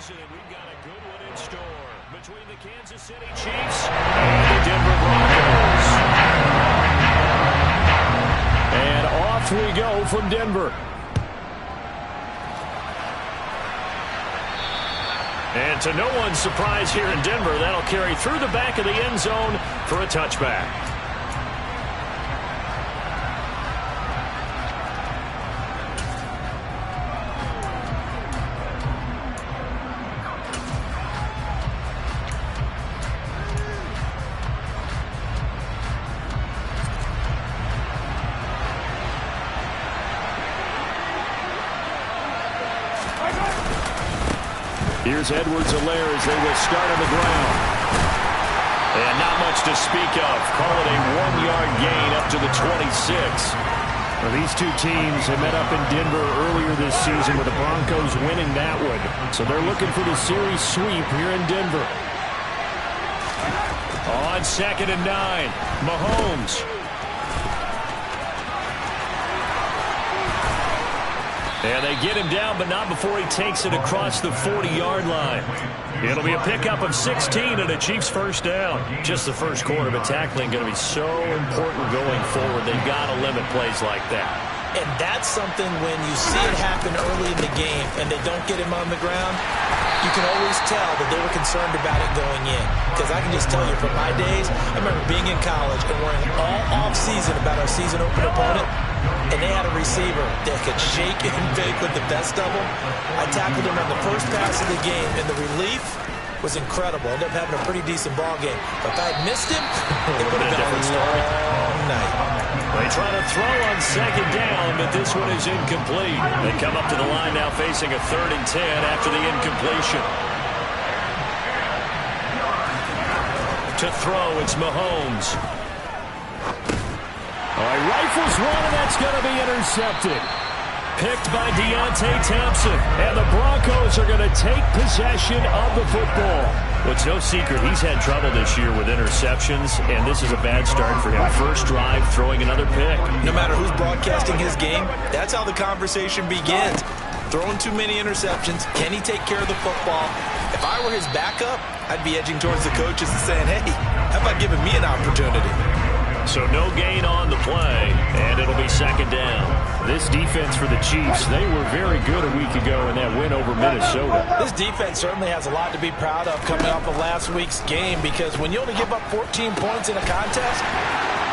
season, and we've got a good one in store between the Kansas City Chiefs and the Denver Broncos. And off we go from Denver. And to no one's surprise here in Denver, that'll carry through the back of the end zone for a touchback. Here's Edwards-Helaire as they will start on the ground. And not much to speak of. Call it a 1-yard gain up to the 26. Well, these two teams have met up in Denver earlier this season with the Broncos winning that one. So they're looking for the series sweep here in Denver. On 2nd and 9, Mahomes. And they get him down, but not before he takes it across the 40-yard line. It'll be a pickup of 16 and a Chiefs first down. Just the first quarter, but tackling going to be so important going forward. They've got to limit plays like that. And that's something when you see it happen early in the game and they don't get him on the ground, you can always tell that they were concerned about it going in. Because I can just tell you from my days, I remember being in college and worrying all off-season about our season open opponent. And they had a receiver that could shake and bake with the best of them. I tackled him on the first pass of the game, and the relief was incredible. Ended up having a pretty decent ball game. But if I had missed him, it would have been a different story. Night. They try to throw on 2nd down, but this one is incomplete. They come up to the line now facing a 3rd and 10 after the incompletion. To throw, it's Mahomes. All right, rifles one, and that's going to be intercepted. Picked by Deontay Thompson. And the Broncos are going to take possession of the football. Well, it's no secret he's had trouble this year with interceptions, and this is a bad start for him. First drive, throwing another pick. No matter who's broadcasting his game, that's how the conversation begins. Throwing too many interceptions. Can he take care of the football? If I were his backup, I'd be edging towards the coaches and saying, hey, how about giving me an opportunity? So no gain on the play, and it'll be 2nd down. This defense for the Chiefs, they were very good a week ago in that win over Minnesota. This defense certainly has a lot to be proud of coming off of last week's game, because when you only give up 14 points in a contest,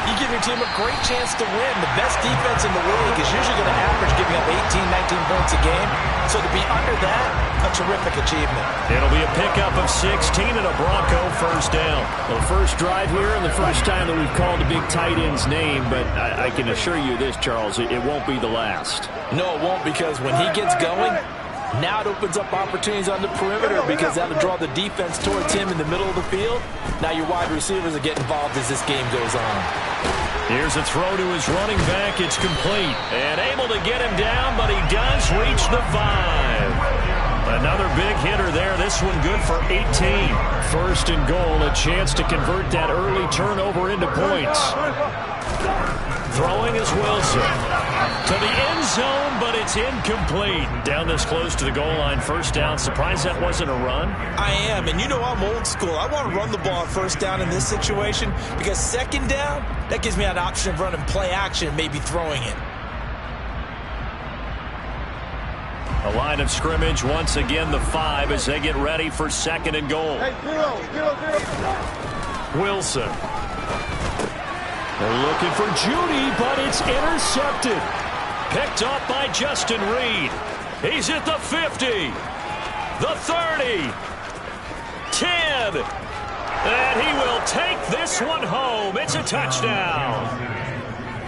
you give your team a great chance to win. The best defense in the league is usually going to average giving up 18, 19 points a game. So to be under that, a terrific achievement. It'll be a pickup of 16 and a Bronco first down. Well, first drive here and the first time that we've called a big tight end's name, but I can assure you this, Charles, it won't be the last. No, it won't, because when he gets going, now it opens up opportunities on the perimeter, because that'll draw the defense towards him in the middle of the field. Now your wide receivers will get involved as this game goes on. Here's a throw to his running back. It's complete. And able to get him down, but he does reach the 5. Another big hitter there. This one good for 18. 1st and goal, a chance to convert that early turnover into points. Throwing is Wilson. To the end zone, but it's incomplete. Down this close to the goal line, first down. Surprised that wasn't a run? I am, and you know I'm old school. I want to run the ball on first down in this situation, because 2nd down, that gives me an option of running play action, maybe throwing it. A line of scrimmage, once again the 5 as they get ready for 2nd and goal. Hey, 0. Wilson. They're looking for Judy, but it's intercepted. Picked off by Justin Reed. He's at the 50. The 30. 10. And he will take this one home. It's a touchdown.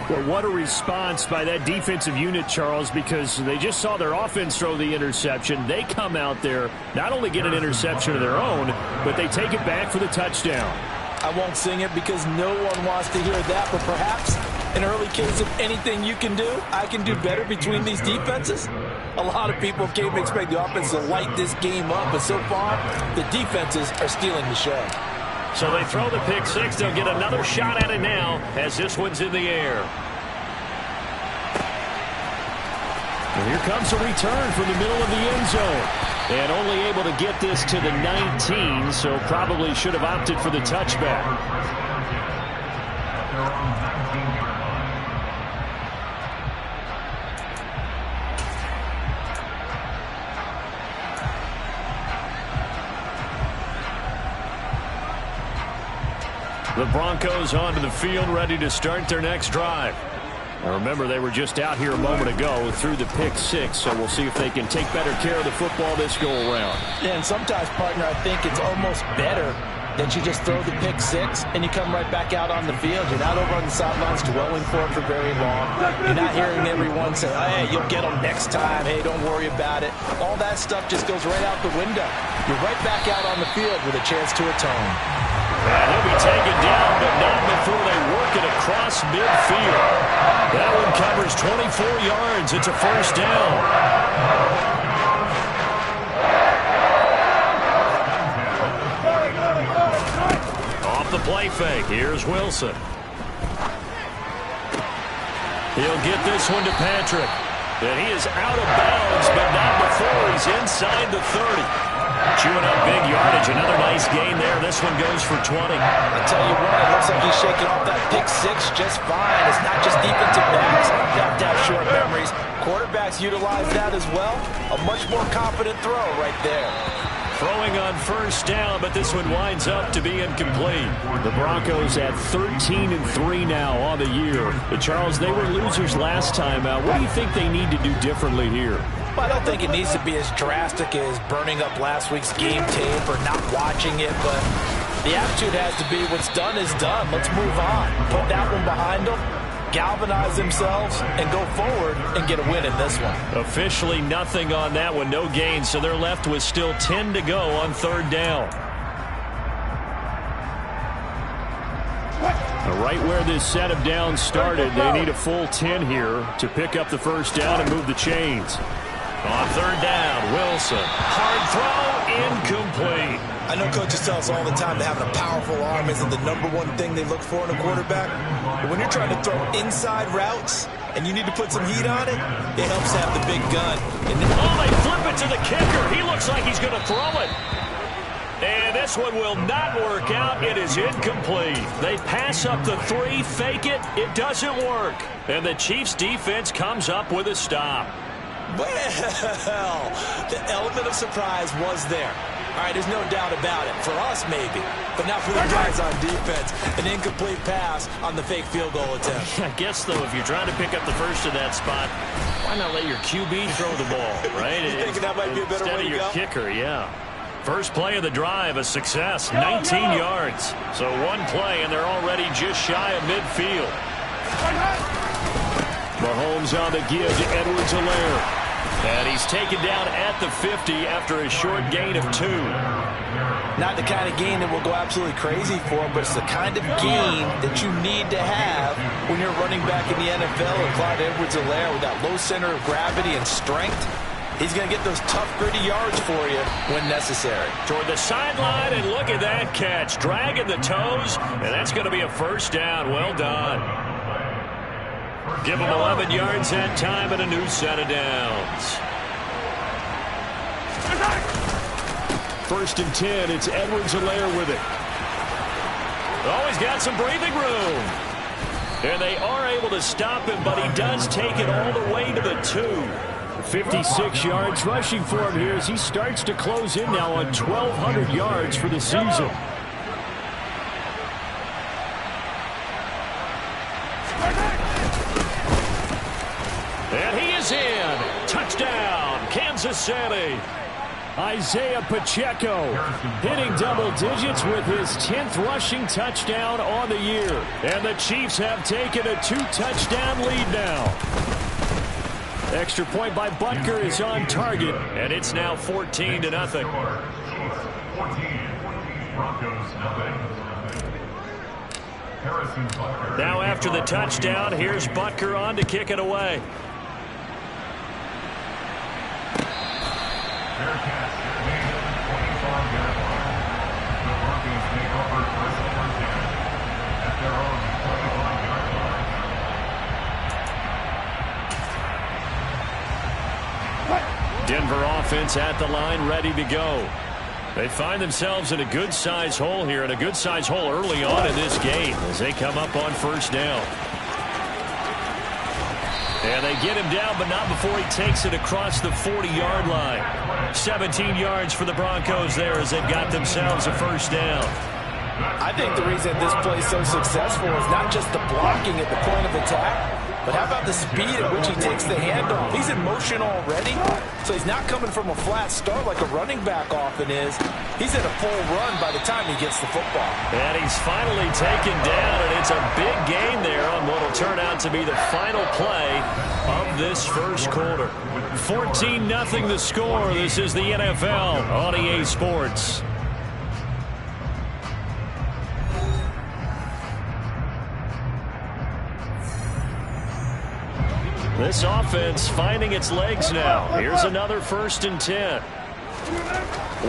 Well, what a response by that defensive unit, Charles, because they just saw their offense throw the interception. They come out there, not only get an interception of their own, but they take it back for the touchdown. I won't sing it because no one wants to hear that, but perhaps an early case of anything you can do, I can do better between these defenses. A lot of people came to expect the offense to light this game up, but so far, the defenses are stealing the show. So they throw the pick 6. They'll get another shot at it now as this one's in the air. And here comes a return from the middle of the end zone. And only able to get this to the 19, so probably should have opted for the touchback. The Broncos onto the field, ready to start their next drive. Now remember, they were just out here a moment ago through the pick six, so we'll see if they can take better care of the football this go-around. Yeah, and sometimes, partner, I think it's almost better that you just throw the pick six and you come right back out on the field. You're not over on the sidelines dwelling for it for very long. You're not hearing everyone say, hey, you'll get them next time. Hey, don't worry about it. All that stuff just goes right out the window. You're right back out on the field with a chance to atone. And he'll be taken down, but not before they work it across midfield. That one covers 24 yards. It's a first down. Off the play fake. Here's Wilson. He'll get this one to Patrick. And he is out of bounds, but not before he's inside the 30. Chewing up big yardage. Another nice gain there. This one goes for 20. I'll tell you what, it looks like he's shaking off that pick six just fine. It's not just defensive backs that have short memories. Quarterbacks utilize that as well. A much more confident throw right there. Throwing on first down, but this one winds up to be incomplete. The Broncos at 13-3 now on the year. But Charles, they were losers last time out. What do you think they need to do differently here? Well, I don't think it needs to be as drastic as burning up last week's game tape or not watching it, but the attitude has to be what's done is done. Let's move on. Put that one behind them, galvanize themselves, and go forward and get a win in this one. Officially nothing on that one, no gain, so they're left with still 10 to go on third down. Right where this set of downs started, they need a full 10 here to pick up the first down and move the chains. On third down, Wilson. Hard throw, incomplete. I know coaches tell us all the time that having a powerful arm isn't the #1 thing they look for in a quarterback. But when you're trying to throw inside routes and you need to put some heat on it, it helps to have the big gun. And they flip it to the kicker. He looks like he's going to throw it. And this one will not work out. It is incomplete. They pass up the 3, fake it. It doesn't work. And the Chiefs' defense comes up with a stop. Well, the element of surprise was there. All right, there's no doubt about it. For us, maybe. But not for the guys on defense. An incomplete pass on the fake field goal attempt. I guess, though, if you're trying to pick up the first in that spot, why not let your QB throw the ball, right? You thinking that might be a better way to go? Instead of your kicker, yeah. First play of the drive, a success, 19 yards. So one play, and they're already just shy of midfield. Mahomes on the give to Edwards-Helaire. And he's taken down at the 50 after a short gain of 2. Not the kind of gain that will go absolutely crazy for him, but it's the kind of gain that you need to have when you're running back in the NFL. And Clyde Edwards-Helaire with that low center of gravity and strength, he's going to get those tough, gritty yards for you when necessary. Toward the sideline, and look at that catch. Dragging the toes, and that's going to be a first down. Well done. Give him 11 yards that time and a new set of downs. First and 10, it's Edwards-Helaire with it. Oh, he's got some breathing room. And they are able to stop him, but he does take it all the way to the 2. 56 yards rushing for him here as he starts to close in now on 1,200 yards for the season. And he is in. Touchdown, Kansas City. Isaiah Pacheco hitting double digits with his 10th rushing touchdown on the year. And the Chiefs have taken a 2-touchdown lead now. Extra point by Butker is on target. And it's now 14-0. Now after the touchdown, here's Butker on to kick it away. Denver offense at the line, ready to go. They find themselves in a good-sized hole here, and a good-sized hole early on in this game as they come up on first down. And they get him down, but not before he takes it across the 40-yard line. 17 yards for the Broncos there as they've got themselves a first down. I think the reason this play is so successful is not just the blocking at the point of attack, but how about the speed at which he takes the handoff? He's in motion already, so he's not coming from a flat start like a running back often is. He's in a full run by the time he gets the football. And he's finally taken down, and it's a big gain there on what will turn out to be the final play of this first quarter. 14-0 the score. This is the NFL on EA Sports. This offense finding its legs now. Here's another 1st and 10.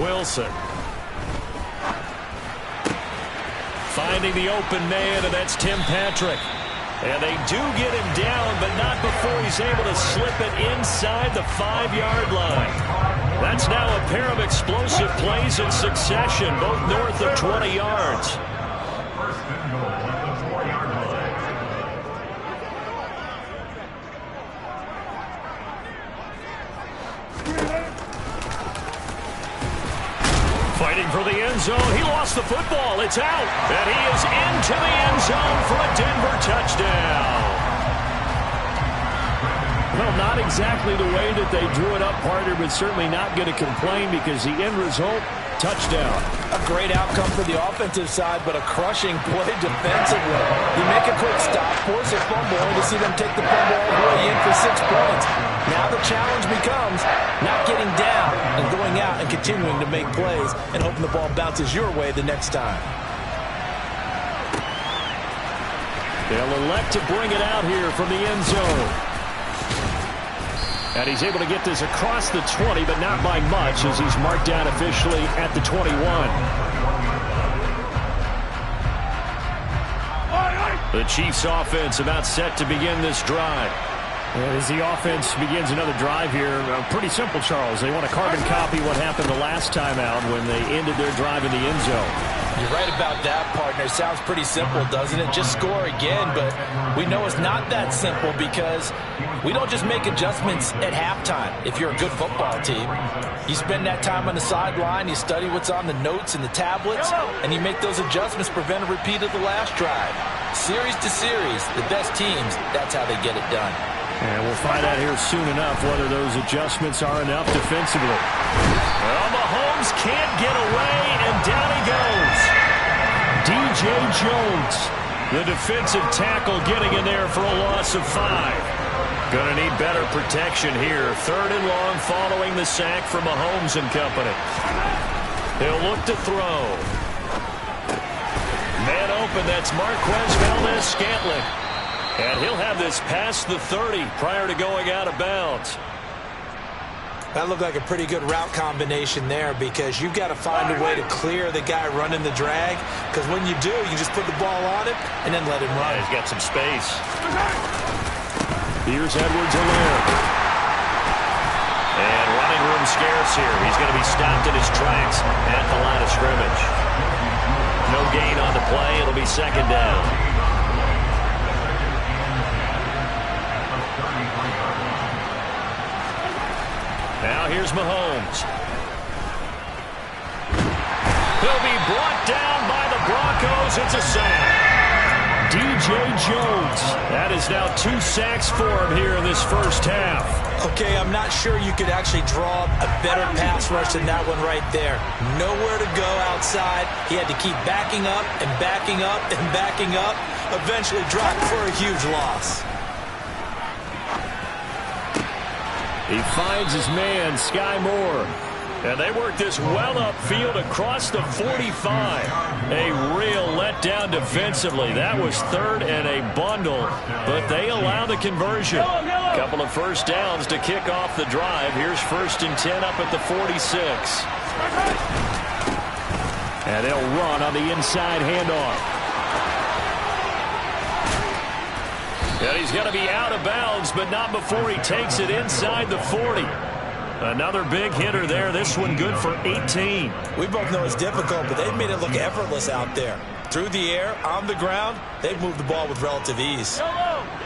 Wilson. Finding the open man, and that's Tim Patrick. And they do get him down, but not before he's able to slip it inside the 5-yard line. That's now a pair of explosive plays in succession, both north of 20 yards. Fighting for the end zone. He lost the football. It's out. And he is into the end zone for a Denver touchdown. Well, not exactly the way that they drew it up, partner, but certainly not going to complain because the end result, touchdown. A great outcome for the offensive side, but a crushing play defensively. You make a quick stop, force a fumble, and to see them take the fumble all the way in for 6 points. Now the challenge becomes not getting down and going out and continuing to make plays and hoping the ball bounces your way the next time. They'll elect to bring it out here from the end zone. And he's able to get this across the 20, but not by much as he's marked down officially at the 21. The Chiefs offense about set to begin this drive. As the offense begins another drive here, pretty simple, Charles. They want to carbon copy what happened the last time out when they ended their drive in the end zone. You're right about that, partner. Sounds pretty simple, doesn't it? Just score again, but we know it's not that simple because we don't just make adjustments at halftime if you're a good football team. You spend that time on the sideline, you study what's on the notes and the tablets, and you make those adjustments to prevent a repeat of the last drive. Series to series, the best teams, that's how they get it done. And we'll find out here soon enough whether those adjustments are enough defensively. Well, Mahomes can't get away, and down he goes. DJ Jones, the defensive tackle, getting in there for a loss of 5. Going to need better protection here. 3rd and long following the sack from Mahomes and company. He'll look to throw. Man open, that's Marquez Valdes-Scantling. And he'll have this past the 30 prior to going out of bounds. That looked like a pretty good route combination there because you've got to find a way to clear the guy running the drag, because when you do, you just put the ball on him and then let him run. He's got some space. Here's Edwards-Helaire. And running room scarce here. He's going to be stopped in his tracks at the line of scrimmage. No gain on the play. It'll be 2nd down. Now here's Mahomes. He'll be brought down by the Broncos. It's a sack. DJ Jones. That is now 2 sacks for him here in this first half. Okay, I'm not sure you could actually draw a better pass rush than that one right there. Nowhere to go outside. He had to keep backing up and backing up and backing up. Eventually dropped for a huge loss. He finds his man, Sky Moore. And they work this well upfield across the 45. A real letdown defensively. That was 3rd and a bundle, but they allow the conversion. A couple of first downs to kick off the drive. Here's 1st and 10 up at the 46. And they'll run on the inside handoff. And he's going to be out of bounds, but not before he takes it inside the 40. Another big hitter there. This one good for 18. We both know it's difficult, but they've made it look effortless out there. Through the air, on the ground, they've moved the ball with relative ease.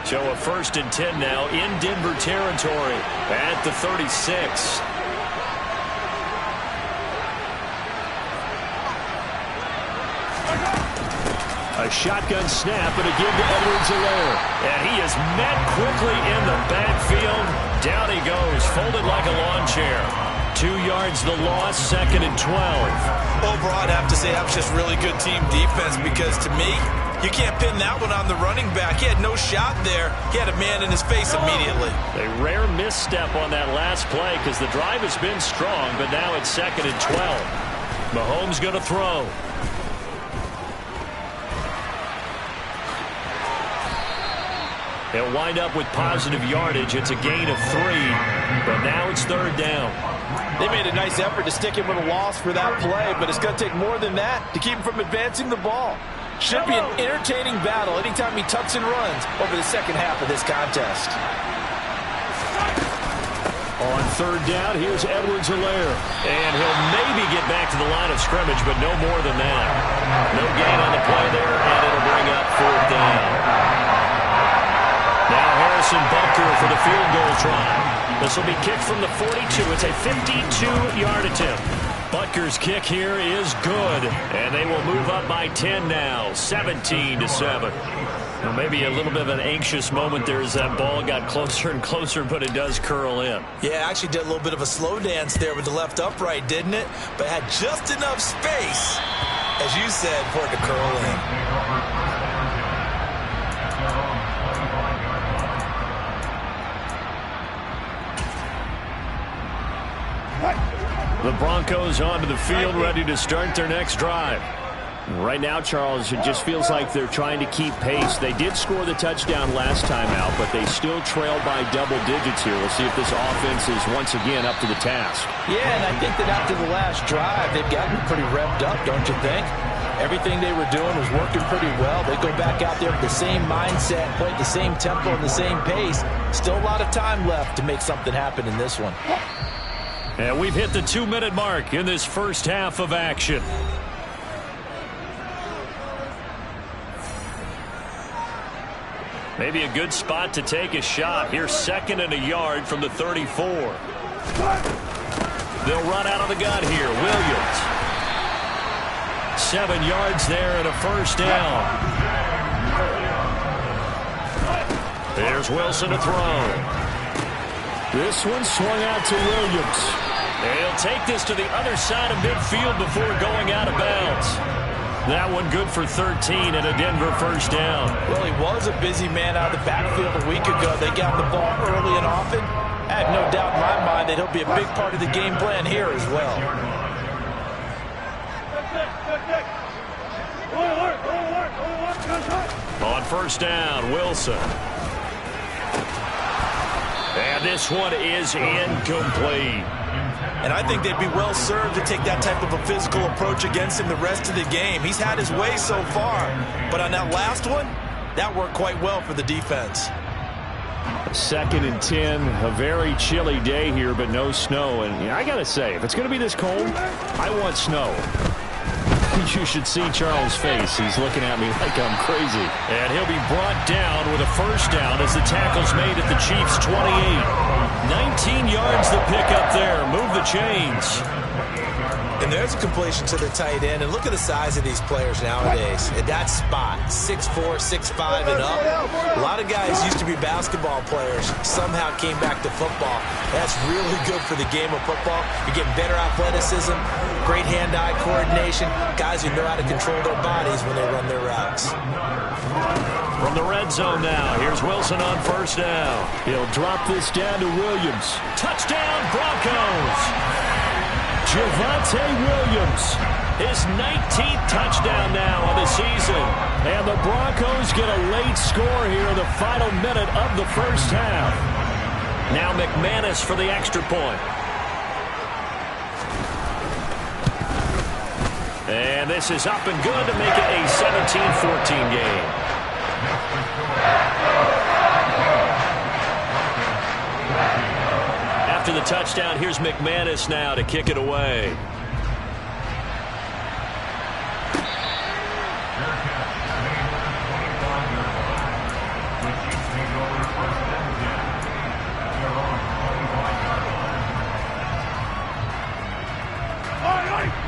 So a 1st and 10 now in Denver territory at the 36. A shotgun snap and a give to Edwards-Helaire. And he is met quickly in the backfield. Down he goes, folded like a lawn chair. 2 yards the loss, 2nd and 12. Overall, I'd have to say that was just really good team defense because to me, you can't pin that one on the running back. He had no shot there. He had a man in his face immediately. A rare misstep on that last play because the drive has been strong, but now it's 2nd and 12. Mahomes going to throw. They'll wind up with positive yardage. It's a gain of 3, but now it's 3rd down. They made a nice effort to stick him with a loss for that play, but it's going to take more than that to keep him from advancing the ball. Should be an entertaining battle anytime he tucks and runs over the second half of this contest. On 3rd down, here's Edwards-Helaire. And he'll maybe get back to the line of scrimmage, but no more than that. No gain on the play there, and it'll bring up 4th down. Now Harrison Butker for the field goal try. This will be kicked from the 42. It's a 52-yard attempt. Butker's kick here is good, and they will move up by 10 now, 17-7. Well, maybe a little bit of an anxious moment there as that ball got closer and closer, but it does curl in. Yeah, actually did a little bit of a slow dance there with the left upright, didn't it? But had just enough space, as you said, for it to curl in. The Broncos onto the field, ready to start their next drive. Right now, Charles, it just feels like they're trying to keep pace. They did score the touchdown last time out, but they still trail by double digits here. We'll see if this offense is once again up to the task. Yeah, and I think that after the last drive, they've gotten pretty revved up, don't you think? Everything they were doing was working pretty well. They go back out there with the same mindset, play at the same tempo and the same pace. Still a lot of time left to make something happen in this one. And we've hit the 2-minute mark in this first half of action. Maybe a good spot to take a shot. Here's 2nd and a yard from the 34. They'll run out of the gun here. Williams. 7 yards there and a 1st down. There's Wilson to throw. This one swung out to Williams. And he'll take this to the other side of midfield before going out of bounds. That one good for 13 and a Denver 1st down. Well, he was a busy man out of the backfield a week ago. They got the ball early and often. I have no doubt in my mind that he'll be a big part of the game plan here as well. On 1st down, Wilson. And this one is incomplete. And I think they'd be well served to take that type of a physical approach against him the rest of the game. He's had his way so far, but on that last one, that worked quite well for the defense. 2nd and 10, a very chilly day here, but no snow. And I got to say, if it's going to be this cold, I want snow. You should see Charles' face. He's looking at me like I'm crazy. And he'll be brought down with a 1st down as the tackle's made at the Chiefs' 28. 19 yards the pickup there. Move the chains. And there's a completion to the tight end. And look at the size of these players nowadays. At that spot, 6'4", 6'5", and up. A lot of guys used to be basketball players. Somehow came back to football. That's really good for the game of football. You're getting better athleticism, great hand-eye coordination, guys who know how to control their bodies when they run their routes. From the red zone now, here's Wilson on 1st down. He'll drop this down to Williams. Touchdown, Broncos! Javonte Williams. His 19th touchdown now of the season. And the Broncos get a late score here in the final minute of the first half. Now McManus for the extra point. And this is up and good to make it a 17-14 game. After the touchdown. Here's McManus now to kick it away.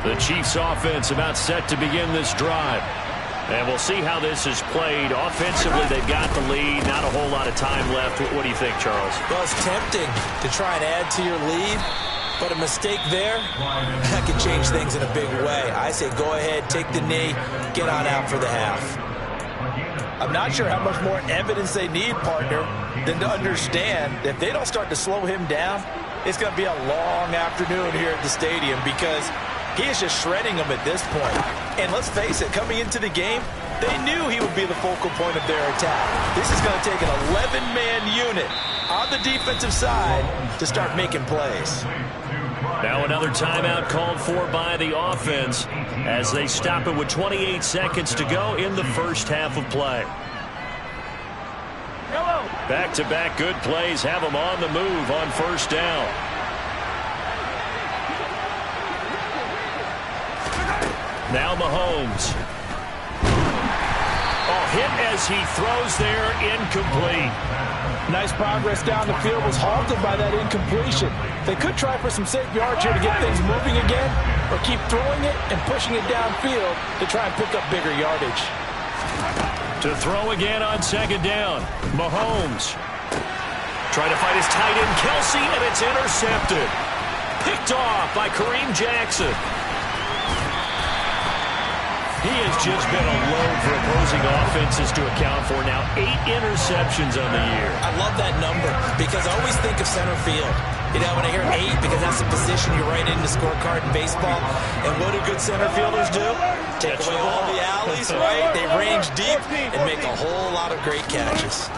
The Chiefs offense about set to begin this drive. And we'll see how this is played. Offensively, they've got the lead. Not a whole lot of time left. What do you think, Charles? Well, it's tempting to try and add to your lead, but a mistake there, that could change things in a big way. I say go ahead, take the knee, get on out for the half. I'm not sure how much more evidence they need, partner, than to understand that if they don't start to slow him down, it's going to be a long afternoon here at the stadium because he is just shredding them at this point. And let's face it, coming into the game, they knew he would be the focal point of their attack. This is going to take an 11-man unit on the defensive side to start making plays. Now another timeout called for by the offense as they stop it with 28 seconds to go in the first half of play. Back-to-back good plays have them on the move on first down. Now Mahomes. Oh, hit as he throws there, incomplete. Nice progress down the field, was halted by that incompletion. They could try for some safe yards here to get things moving again, or keep throwing it and pushing it downfield to try and pick up bigger yardage. To throw again on second down. Mahomes. Trying to fight his tight end, Kelsey, and it's intercepted. Picked off by Kareem Jackson. He has just been a load for opposing offenses to account for now. 8 interceptions on the year. I love that number because I always think of center field. You know, when I hear 8, because that's the position you write in the scorecard in baseball. And what do good center fielders do? Take away all the alleys, right? They range deep and make a whole lot of great catches.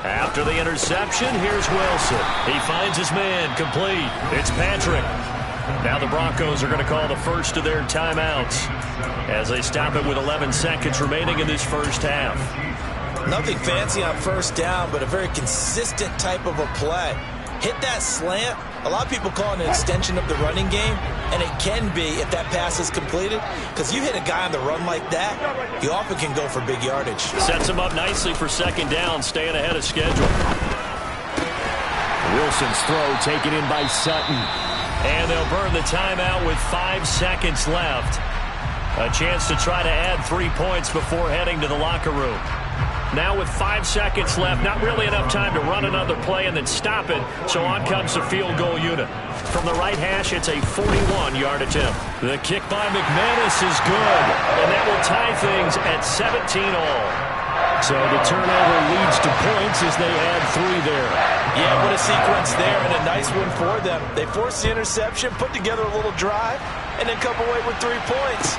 After the interception, here's Wilson. He finds his man, complete. It's Patrick. Now the Broncos are going to call the first of their timeouts as they stop it with 11 seconds remaining in this first half. Nothing fancy on first down, but a very consistent type of a play. Hit that slant. A lot of people call it an extension of the running game, and it can be if that pass is completed, because you hit a guy on the run like that, you often can go for big yardage. Sets him up nicely for second down, staying ahead of schedule. Wilson's throw taken in by Sutton. And they'll burn the timeout with 5 seconds left. A chance to try to add 3 points before heading to the locker room. Now with 5 seconds left, not really enough time to run another play and then stop it, so on comes the field goal unit. From the right hash, it's a 41-yard attempt. The kick by McManus is good, and that will tie things at 17 all. So the turnover leads to points as they add 3 there. Yeah, what a sequence there, and a nice one for them. They forced the interception, put together a little drive, and then come away with 3 points.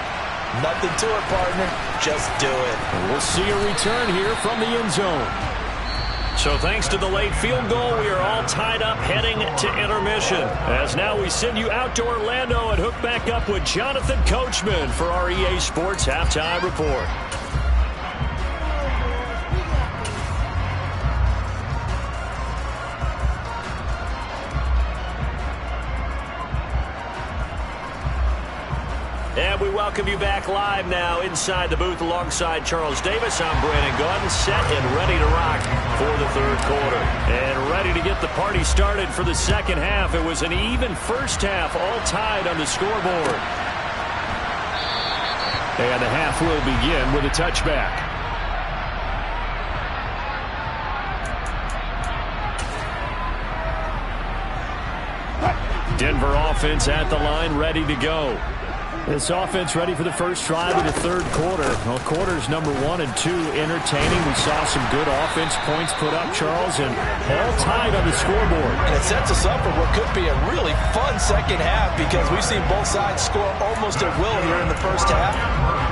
Nothing to it, partner. Just do it. And we'll see a return here from the end zone. So thanks to the late field goal, we are all tied up heading to intermission. As now we send you out to Orlando and hook back up with Jonathan Coachman for our EA Sports Halftime Report. And we welcome you back live now inside the booth alongside Charles Davis. I'm Brandon Gaudin, set and ready to rock for the third quarter. And ready to get the party started for the second half. It was an even first half, all tied on the scoreboard. And the half will begin with a touchback. Denver offense at the line, ready to go. This offense ready for the first drive of the third quarter. Well, quarters number 1 and 2 entertaining. We saw some good offense points put up, Charles, and all tied on the scoreboard. And it sets us up for what could be a really fun second half because we've seen both sides score almost at will here in the first half.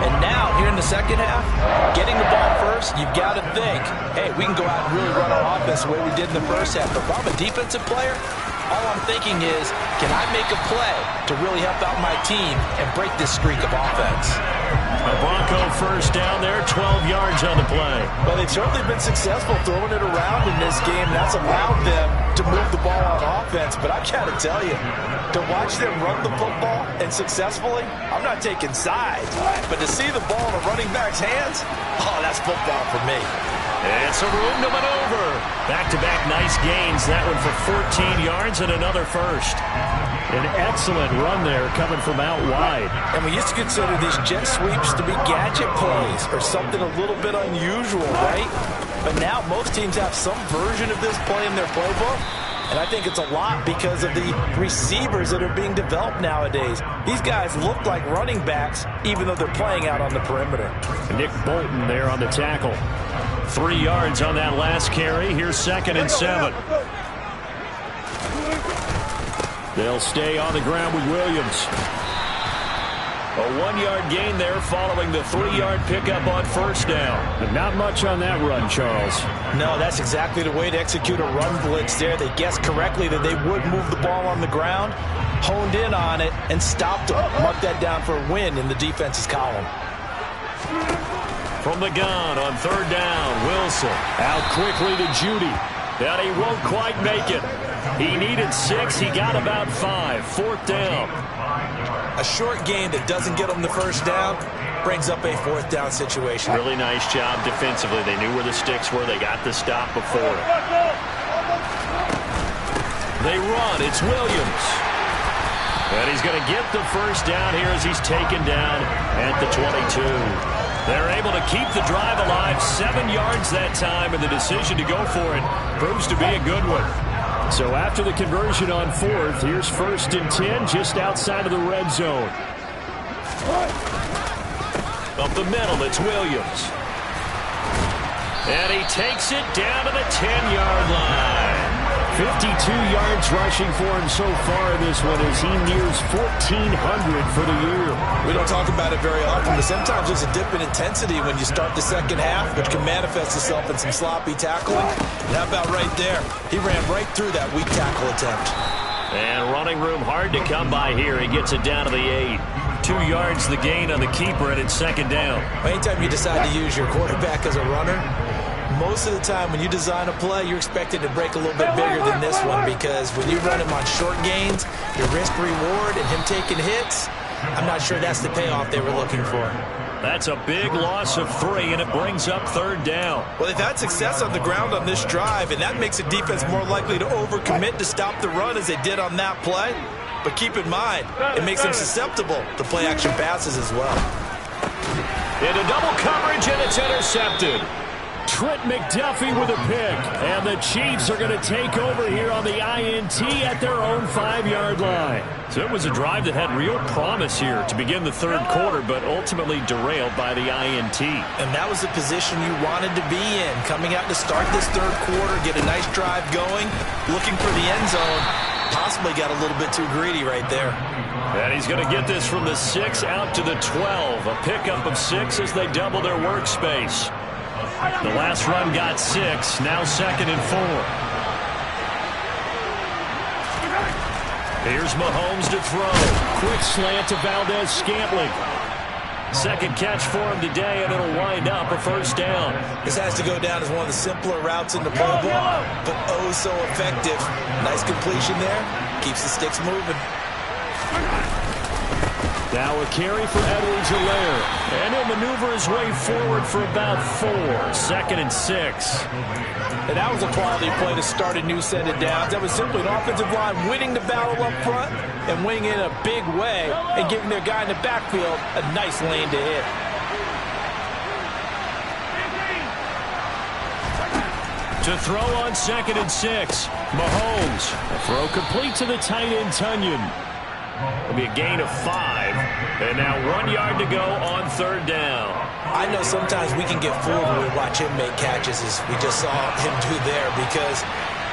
And now, here in the second half, getting the ball first, you've got to think, hey, we can go out and really run our offense the way we did in the first half. But if I'm a defensive player, All I'm thinking is, can I make a play to really help out my team and break this streak of offense? A Bronco first down there, 12 yards on the play. Well, they've certainly been successful throwing it around in this game. That's allowed them to move the ball on offense. But I got to tell you, to watch them run the football and successfully, I'm not taking sides. But to see the ball in a running back's hands, oh, that's football for me. It's a room to maneuver. Back-to-back nice gains. That one for 14 yards and another first. An excellent run there coming from out wide. And we used to consider these jet sweeps to be gadget plays or something a little bit unusual, right? But now most teams have some version of this play in their playbook. And I think it's a lot because of the receivers that are being developed nowadays. These guys look like running backs even though they're playing out on the perimeter. Nick Bolton there on the tackle. 3 yards on that last carry. Here's 2nd and 7. They'll stay on the ground with Williams. A 1-yard gain there following the 3-yard pickup on first down. But not much on that run, Charles. No, that's exactly the way to execute a run blitz there. They guessed correctly that they would move the ball on the ground, honed in on it, and stopped them. Mark that down for a win in the defense's column. From the gun on 3rd down, Wilson out quickly to Judy. And he won't quite make it. He needed 6. He got about 5. 4th down. A short gain that doesn't get them the first down brings up a 4th down situation. Really nice job defensively. They knew where the sticks were. They got the stop before it. They run. It's Williams. And he's going to get the first down here as he's taken down at the 22. They're able to keep the drive alive. 7 yards that time, and the decision to go for it proves to be a good one. So after the conversion on 4th, here's 1st and 10 just outside of the red zone. Up the middle, it's Williams. And he takes it down to the 10-yard line. 52 yards rushing for him so far in this one as he nears 1,400 for the year. We don't talk about it very often, but sometimes there's a dip in intensity when you start the second half, which can manifest itself in some sloppy tackling. And how about right there? He ran right through that weak tackle attempt. And running room hard to come by here. He gets it down to the 8. 2 yards the gain on the keeper, and it's 2nd down. Anytime you decide to use your quarterback as a runner, most of the time when you design a play, you're expected to break a little bit bigger than this one because when you run him on short gains, your risk-reward and him taking hits, I'm not sure that's the payoff they were looking for. That's a big loss of 3, and it brings up 3rd down. Well, they've had success on the ground on this drive, and that makes a defense more likely to overcommit to stop the run as they did on that play. But keep in mind, it makes them susceptible to play-action passes as well. Into double coverage, and it's intercepted. Trent McDuffie with a pick, and the Chiefs are going to take over here on the INT at their own 5-yard line. So it was a drive that had real promise here to begin the 3rd quarter, but ultimately derailed by the INT. And that was the position you wanted to be in, coming out to start this 3rd quarter, get a nice drive going, looking for the end zone. Possibly got a little bit too greedy right there. And he's going to get this from the 6 out to the 12. A pickup of 6 as they double their workspace. The last run got 6, now 2nd and 4. Here's Mahomes to throw. Quick slant to Valdez-Scantling. 2nd catch for him today, and it'll wind up a 1st down. This has to go down as one of the simpler routes in the playbook, but oh so effective. Nice completion there. Keeps the sticks moving. Now a carry for Edwards-Helaire. And he'll maneuver his way forward for about 4. 2nd and 6. And that was a quality play to start a new set of downs. That was simply an offensive line winning the battle up front and winning in a big way and giving their guy in the backfield a nice lane to hit. To throw on 2nd and 6. Mahomes. A throw complete to the tight end, Tunyon. It'll be a gain of 5. And now 1 yard to go on 3rd down. I know sometimes we can get fooled when we watch him make catches, as we just saw him do there, because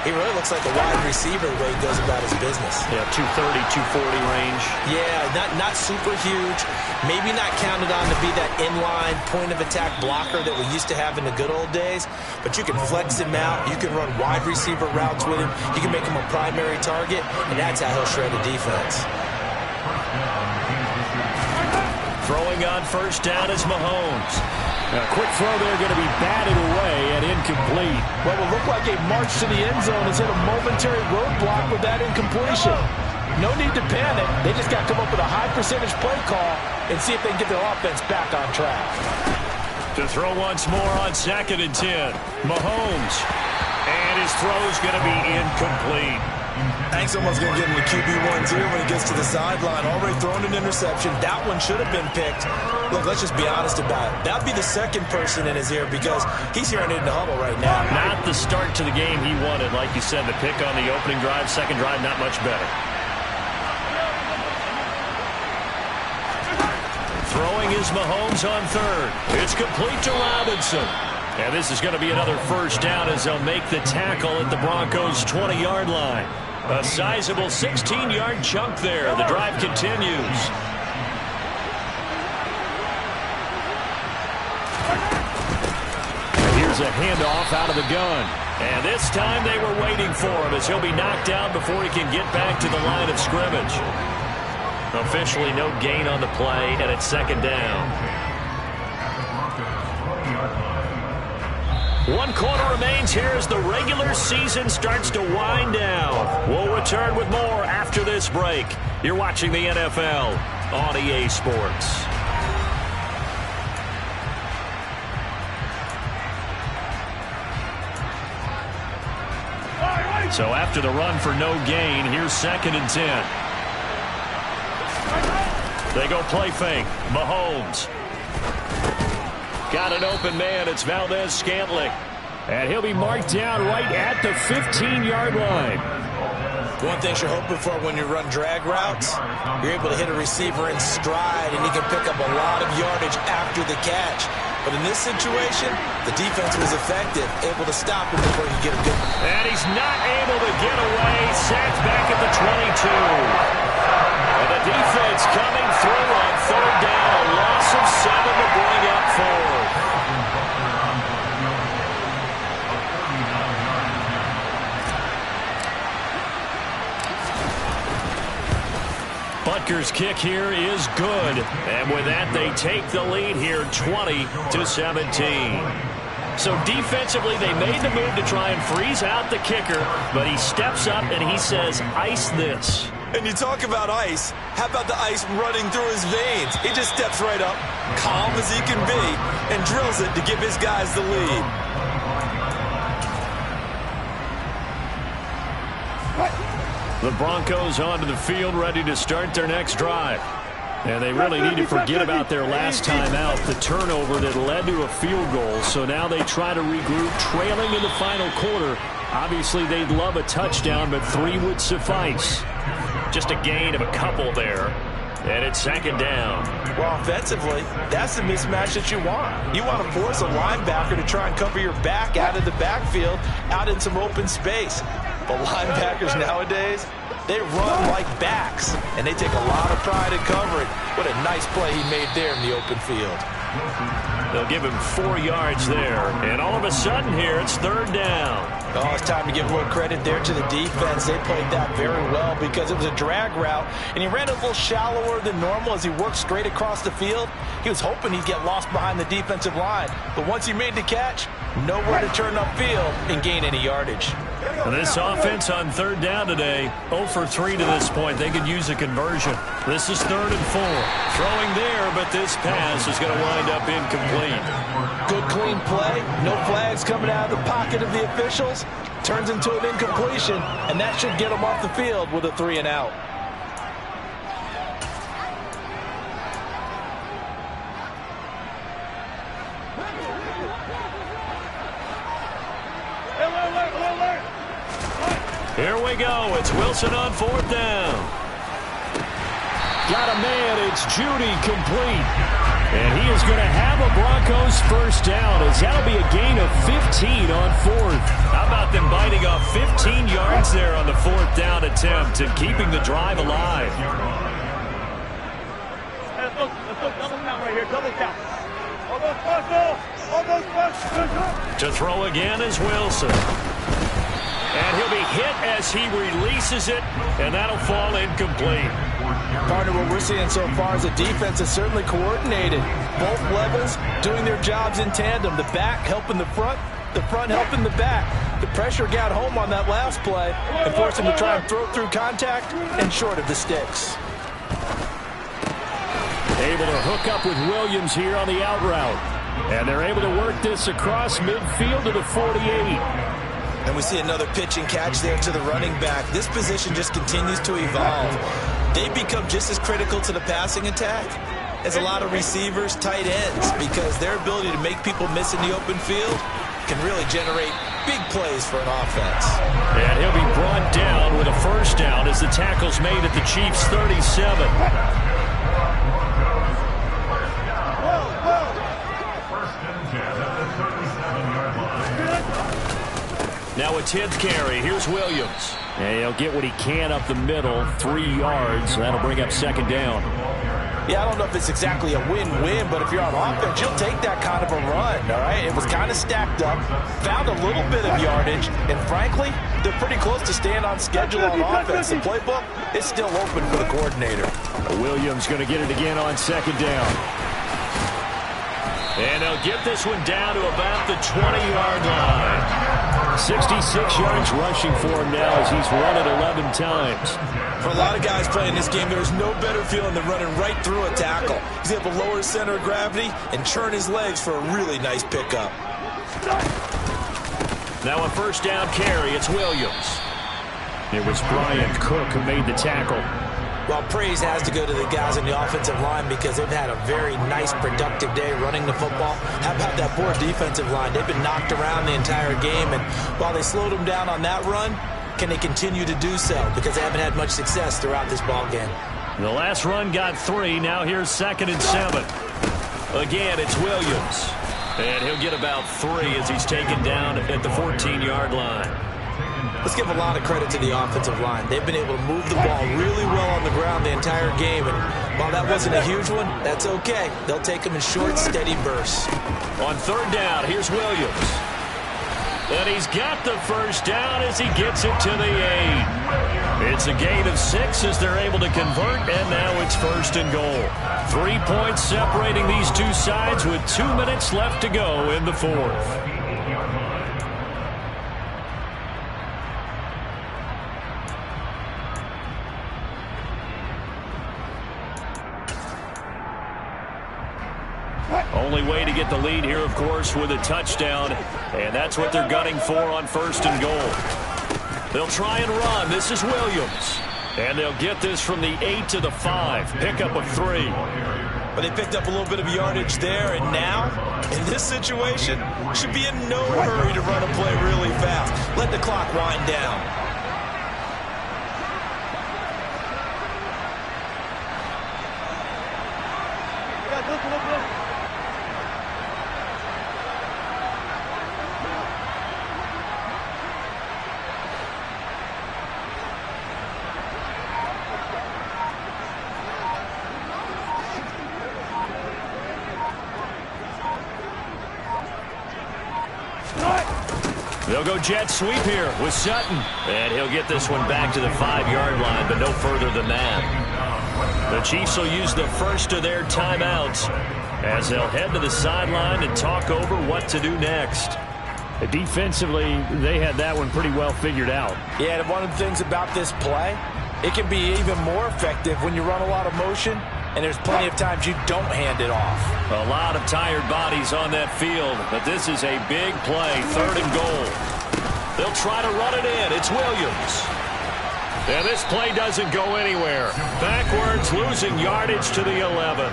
He really looks like a wide receiver the way he goes about his business. Yeah, 230, 240 range. Yeah, not super huge. Maybe not counted on to be that inline point-of-attack blocker that we used to have in the good old days. But you can flex him out. You can run wide receiver routes with him. You can make him a primary target, and that's how he'll shred a defense. Throwing on first down is Mahomes. A quick throw there going to be batted away and incomplete. What will look like a march to the end zone is hit a momentary roadblock with that incompletion. No need to panic. They just got to come up with a high percentage play call and see if they can get their offense back on track. To throw once more on 2nd and 10. Mahomes. And his throw's going to be incomplete. I think someone's going to get him the QB1 here when he gets to the sideline. Already thrown an interception. That one should have been picked. Look, let's just be honest about it. That would be the second person in his ear because he's hearing it in the huddle right now. Not the start to the game he wanted. Like you said, the pick on the opening drive, second drive, not much better. Throwing is Mahomes on 3rd. It's complete to Robinson. And this is going to be another first down as they'll make the tackle at the Broncos' 20-yard line. A sizable 16-yard chunk there. The drive continues. Here's a handoff out of the gun. And this time they were waiting for him as he'll be knocked down before he can get back to the line of scrimmage. Officially no gain on the play, and it's 2nd down. 1 quarter remains here as the regular season starts to wind down. We'll return with more after this break. You're watching the NFL on EA Sports. So after the run for no gain, here's 2nd and 10. They go play fake. Mahomes. Got an open man. It's Valdez-Scantling. And he'll be marked down right at the 15-yard line. One thing you're hoping for when you run drag routes, you're able to hit a receiver in stride, and he can pick up a lot of yardage after the catch. But in this situation, the defense was effective, able to stop him before he could get a good one. And he's not able to get away. Sacked back at the 22. And the defense coming through on 3rd down. A loss of 7 to bring up 4. Butker's kick here is good. And with that, they take the lead here 20-17. So defensively, they made the move to try and freeze out the kicker, but he steps up and he says, ice this. And you talk about ice. How about the ice running through his veins? He just steps right up, calm as he can be, and drills it to give his guys the lead. The Broncos onto the field, ready to start their next drive. And they really need to forget about their last time out, the turnover that led to a field goal. So now they try to regroup, trailing in the final quarter. Obviously, they'd love a touchdown, but 3 would suffice. Just a gain of a couple there. And it's 2nd down. Well, offensively, that's the mismatch that you want. You want to force a linebacker to try and cover your back out of the backfield, out in some open space. But linebackers nowadays, they run like backs, and they take a lot of pride in covering. What a nice play he made there in the open field. They'll give him 4 yards there. And all of a sudden here, it's 3rd down. Oh, it's time to give a little credit there to the defense. They played that very well because it was a drag route, and he ran a little shallower than normal as he worked straight across the field. He was hoping he'd get lost behind the defensive line. But once he made the catch, nowhere to turn upfield and gain any yardage. This offense on 3rd down today, 0 for 3 to this point. They could use a conversion. This is 3rd and 4. Throwing there, but this pass is going to wind up incomplete. Good clean play. No flags coming out of the pocket of the officials. Turns into an incompletion, and that should get them off the field with a 3 and out. Here we go. It's Wilson on 4th down. Got a man. It's Judy complete. And he is going to have a Broncos first down, as that'll be a gain of 15 on fourth. How about them biting off 15 yards there on the fourth down attempt and keeping the drive alive? Let's look double count right here, double count. To throw again is Wilson. And he'll be hit as he releases it, and that'll fall incomplete. Partner, what we're seeing so far is the defense is certainly coordinated. Both levels doing their jobs in tandem. The back helping the front helping the back. The pressure got home on that last play and forced him to try and throw through contact and short of the sticks. Able to hook up with Williams here on the out route. And they're able to work this across midfield to the 48. And we see another pitch and catch there to the running back. This position just continues to evolve. They become just as critical to the passing attack as a lot of receivers, tight ends, because their ability to make people miss in the open field can really generate big plays for an offense. And he'll be brought down with a first down as the tackle's made at the Chiefs' 37. Now a 10th carry. Here's Williams. And he'll get what he can up the middle, 3 yards. That'll bring up second down. Yeah, I don't know if it's exactly a win-win, but if you're on offense, you'll take that kind of a run, all right? It was kind of stacked up, found a little bit of yardage, and frankly, they're pretty close to staying on schedule on offense. The playbook is still open for the coordinator. Williams going to get it again on second down. And they'll get this one down to about the 20-yard line. 66 yards rushing for him now as he's run it 11 times. For a lot of guys playing this game, there's no better feeling than running right through a tackle. He's able to lower his center of gravity and churn his legs for a really nice pickup. Now a first down carry. It's Williams. It was Brian Cook who made the tackle. Well, praise has to go to the guys on the offensive line because they've had a very nice, productive day running the football. How about that poor defensive line? They've been knocked around the entire game, and while they slowed them down on that run, can they continue to do so? Because they haven't had much success throughout this ball game. The last run got 3. Now here's 2nd and 7. Again, it's Williams. And he'll get about 3 as he's taken down at the 14-yard line. Let's give a lot of credit to the offensive line. They've been able to move the ball really well on the ground the entire game. And while that wasn't a huge one, that's okay. They'll take them in short, steady bursts. On 3rd down, here's Williams. And he's got the first down as he gets it to the 8. It's a gain of 6 as they're able to convert, and now it's 1st and goal. 3 points separating these two sides with 2 minutes left to go in the 4th. Only way to get the lead here, of course, with a touchdown, and that's what they're gunning for on 1st and goal. They'll try and run. This is Williams, and they'll get this from the 8 to the 5. Pickup of 3. But they picked up a little bit of yardage there, and now, in this situation, should be in no hurry to run a play really fast. Let the clock wind down. They'll go jet sweep here with Sutton. And he'll get this one back to the 5-yard line, but no further than that. The Chiefs will use the first of their timeouts as they'll head to the sideline and talk over what to do next. Defensively, they had that one pretty well figured out. Yeah, and one of the things about this play, it can be even more effective when you run a lot of motion, and there's plenty of times you don't hand it off. A lot of tired bodies on that field, but this is a big play, 3rd and goal. They'll try to run it in. It's Williams. And this play doesn't go anywhere. Backwards, losing yardage to the 11.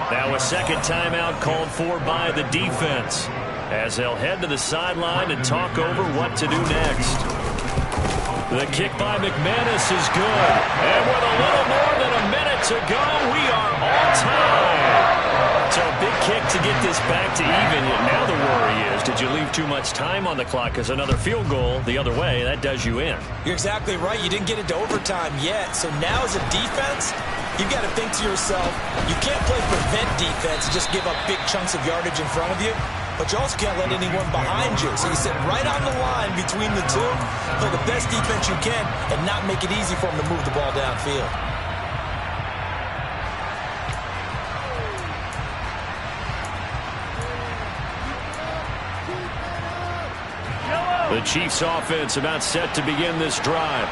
Now a second timeout called for by the defense as they'll head to the sideline and talk over what to do next. The kick by McManus is good. And with a little more than a minute to go, we are all tied. to get this back to even. Now the worry is, did you leave too much time on the clock? Because another field goal the other way, that does you in. You're exactly right. You didn't get into overtime yet. So now as a defense, you've got to think to yourself, you can't play prevent defense and just give up big chunks of yardage in front of you. But you also can't let anyone behind you. So you sit right on the line between the two, play the best defense you can, and not make it easy for them to move the ball downfield. The Chiefs offense about set to begin this drive.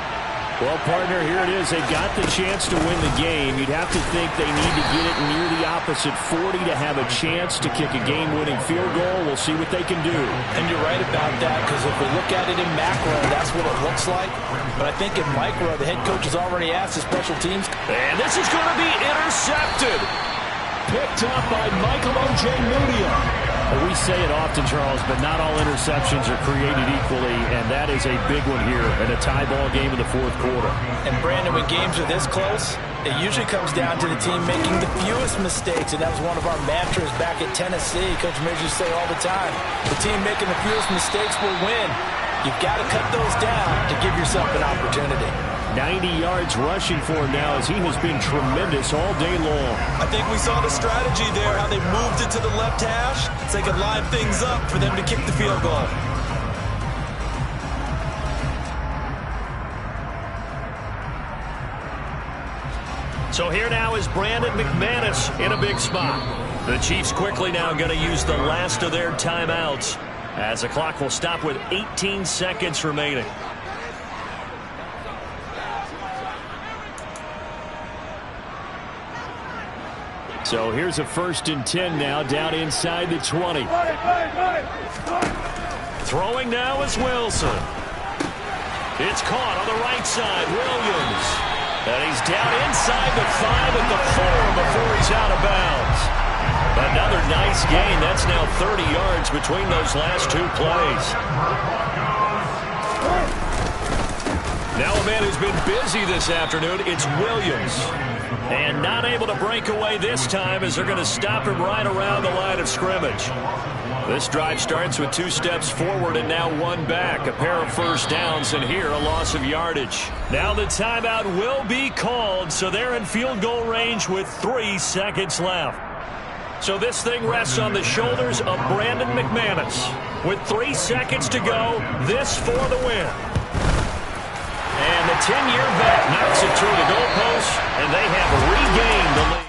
Well, partner, here it is. They got the chance to win the game. You'd have to think they need to get it near the opposite 40 to have a chance to kick a game-winning field goal. We'll see what they can do. And you're right about that, because if we look at it in macro, that's what it looks like. But I think in micro, the head coach has already asked the special teams. And this is going to be intercepted. Picked up by Michael Ojemudia. We say it often, Charles, but not all interceptions are created equally, and that is a big one here in a tie ball game in the fourth quarter. And, Brandon, when games are this close, it usually comes down to the team making the fewest mistakes, and that was one of our mantras back at Tennessee. Coach Mears used to say all the time, the team making the fewest mistakes will win. You've got to cut those down to give yourself an opportunity. 90 yards rushing for him now as he has been tremendous all day long. I think we saw the strategy there, how they moved it to the left hash so they could line things up for them to kick the field goal. So here now is Brandon McManus in a big spot. The Chiefs quickly now going to use the last of their timeouts as the clock will stop with 18 seconds remaining. So here's a 1st and 10 now, down inside the 20. Throwing now is Wilson. It's caught on the right side, Williams. And he's down inside the 5 at the 4 before he's out of bounds. Another nice gain. That's now 30 yards between those last two plays. Now a man who's been busy this afternoon, it's Williams. And not able to break away this time as they're going to stop him right around the line of scrimmage. This drive starts with 2 steps forward and now 1 back. A pair of first downs, and here a loss of yardage. Now the timeout will be called, so they're in field goal range with 3 seconds left. So this thing rests on the shoulders of Brandon McManus. With 3 seconds to go, this for the win. And the 10-year vet knocks it through the goalpost, and they have regained the lead.